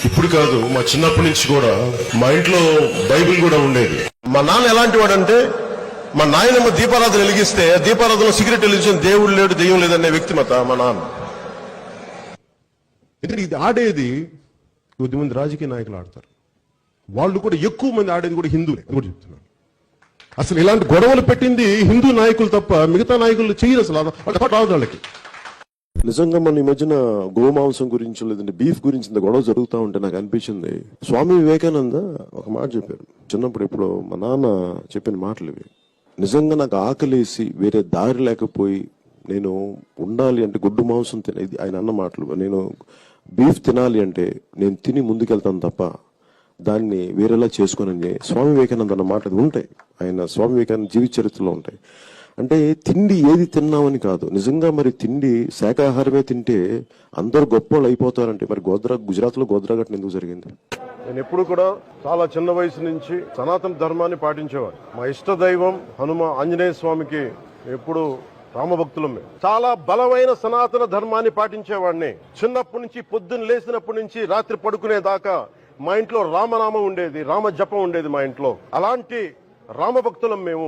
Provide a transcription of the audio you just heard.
ఇప్పుడు కాదు, మా చిన్నప్పటి నుంచి కూడా మా ఇంట్లో బైబిల్ కూడా ఉండేది. మా నాన్న ఎలాంటి వాడంటే, మా నాయనమ్మ దీపారాధన వెలిగిస్తే దీపారాధనలో సిగరెట్ వెలిగించిన దేవుడు లేడు దెయ్యం లేదనే వ్యక్తిమత మా నాన్న. ఎందుకంటే ఇది ఆడేది కొద్దిమంది రాజకీయ నాయకులు ఆడతారు, వాళ్ళు కూడా ఎక్కువ మంది ఆడేది కూడా హిందువులే కూడా చెప్తున్నారు. అసలు ఇలాంటి గొడవలు పెట్టింది హిందూ నాయకులు తప్ప మిగతా నాయకులు చేయరు. అసలు రాదు వాళ్ళకి. నిజంగా మన ఈ మధ్యన గోమాంసం గురించి లేదంటే బీఫ్ గురించి ఇంత గొడవ జరుగుతూ ఉంటే నాకు అనిపించింది, స్వామి వివేకానంద ఒక మాట చెప్పారు చిన్నప్పుడు. ఇప్పుడు మా నాన్న చెప్పిన మాటలు ఇవి. నిజంగా నాకు ఆకలేసి వేరే దారి లేకపోయి నేను ఉండాలి అంటే గుడ్డు మాంసం తినేది ఆయన అన్న మాటలు. నేను బీఫ్ తినాలి అంటే నేను తిని ముందుకెళ్తాను తప్ప దాన్ని వేరేలా చేసుకోనని స్వామి వివేకానంద అన్న మాటలు ఉంటాయి. ఆయన స్వామి వివేకానంద జీవిత చరిత్రలో ఉంటాయి. అంటే తిండి ఏది తిన్నామని కాదు, నిజంగా మరి తిండి శాకాహారమే తింటే అందరు గొప్పవాళ్ళు అయిపోతారంటే మరి గుజరాత్ లో గోద్రా ఘటన ఎందుకు జరిగింది? నేను ఎప్పుడు కూడా చాలా చిన్న వయసు నుంచి సనాతన ధర్మాన్ని పాటించేవాడు. మా ఇష్ట దైవం ఆంజనేయ స్వామికి ఎప్పుడు రామభక్తులమే. చాలా బలమైన సనాతన ధర్మాన్ని పాటించేవాడిని. చిన్నప్పటి నుంచి పొద్దున్న లేచినప్పటి నుంచి రాత్రి పడుకునేదాకా మా ఇంట్లో రామనామం ఉండేది, రామ జపం ఉండేది మా ఇంట్లో. అలాంటి రామభక్తులం మేము.